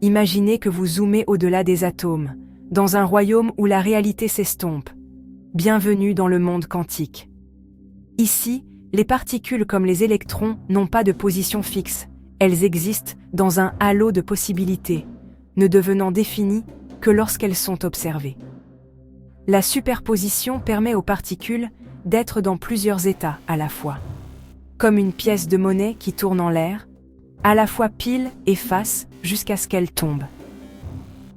Imaginez que vous zoomez au-delà des atomes, dans un royaume où la réalité s'estompe. Bienvenue dans le monde quantique. Ici, les particules comme les électrons n'ont pas de position fixe, elles existent dans un halo de possibilités, ne devenant définies que lorsqu'elles sont observées. La superposition permet aux particules d'être dans plusieurs états à la fois. Comme une pièce de monnaie qui tourne en l'air, à la fois pile et face jusqu'à ce qu'elle tombe.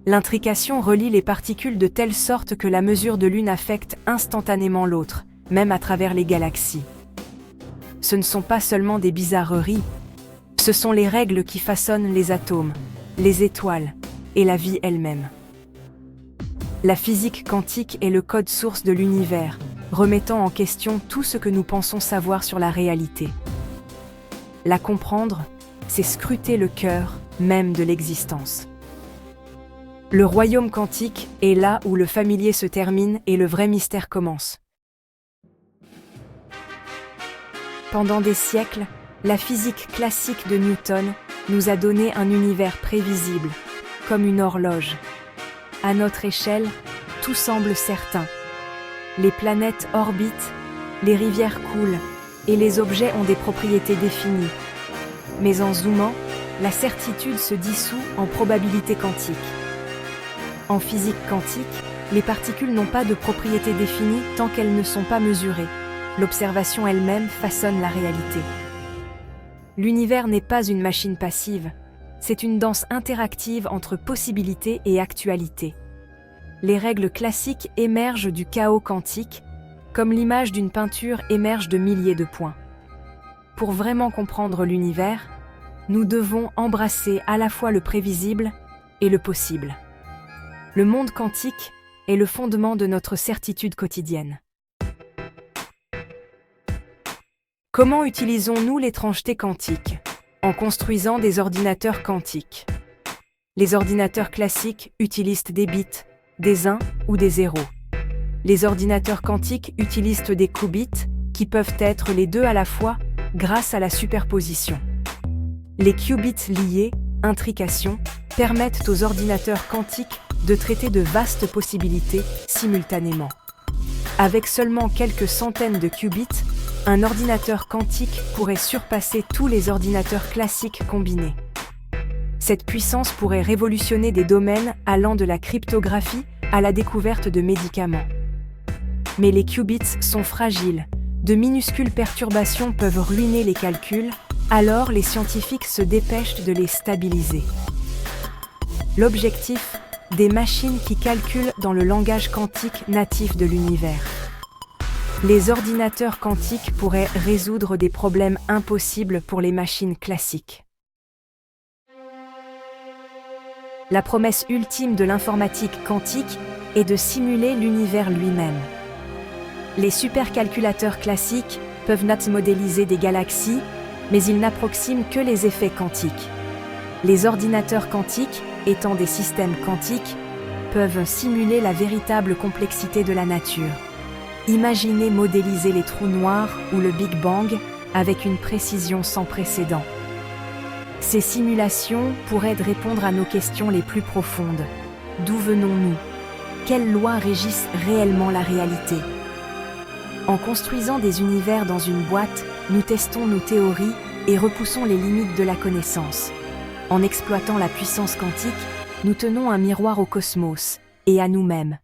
L'intrication relie les particules de telle sorte que la mesure de l'une affecte instantanément l'autre, même à travers les galaxies. Ce ne sont pas seulement des bizarreries, ce sont les règles qui façonnent les atomes, les étoiles et la vie elle-même. La physique quantique est le code source de l'univers, remettant en question tout ce que nous pensons savoir sur la réalité. La comprendre, c'est scruter le cœur même de l'existence. Le royaume quantique est là où le familier se termine et le vrai mystère commence. Pendant des siècles, la physique classique de Newton nous a donné un univers prévisible, comme une horloge. À notre échelle, tout semble certain. Les planètes orbitent, les rivières coulent, et les objets ont des propriétés définies. Mais en zoomant, la certitude se dissout en probabilité quantique. En physique quantique, les particules n'ont pas de propriétés définies tant qu'elles ne sont pas mesurées. L'observation elle-même façonne la réalité. L'univers n'est pas une machine passive, c'est une danse interactive entre possibilité et actualité. Les règles classiques émergent du chaos quantique, comme l'image d'une peinture émerge de milliers de points. Pour vraiment comprendre l'univers, nous devons embrasser à la fois le prévisible et le possible. Le monde quantique est le fondement de notre certitude quotidienne. Comment utilisons-nous l'étrangeté quantique? En construisant des ordinateurs quantiques. Les ordinateurs classiques utilisent des bits, des 1 ou des 0. Les ordinateurs quantiques utilisent des qubits, qui peuvent être les deux à la fois, grâce à la superposition. Les qubits liés, intrication, permettent aux ordinateurs quantiques de traiter de vastes possibilités simultanément. Avec seulement quelques centaines de qubits, un ordinateur quantique pourrait surpasser tous les ordinateurs classiques combinés. Cette puissance pourrait révolutionner des domaines allant de la cryptographie à la découverte de médicaments. Mais les qubits sont fragiles, de minuscules perturbations peuvent ruiner les calculs, alors les scientifiques se dépêchent de les stabiliser. L'objectif, des machines qui calculent dans le langage quantique natif de l'univers. Les ordinateurs quantiques pourraient résoudre des problèmes impossibles pour les machines classiques. La promesse ultime de l'informatique quantique est de simuler l'univers lui-même. Les supercalculateurs classiques peuvent modéliser des galaxies, mais ils n'approximent que les effets quantiques. Les ordinateurs quantiques, étant des systèmes quantiques, peuvent simuler la véritable complexité de la nature. Imaginez modéliser les trous noirs ou le Big Bang avec une précision sans précédent. Ces simulations pourraient répondre à nos questions les plus profondes. D'où venons-nous? Quelles lois régissent réellement la réalité? En construisant des univers dans une boîte, nous testons nos théories et repoussons les limites de la connaissance. En exploitant la puissance quantique, nous tenons un miroir au cosmos et à nous-mêmes.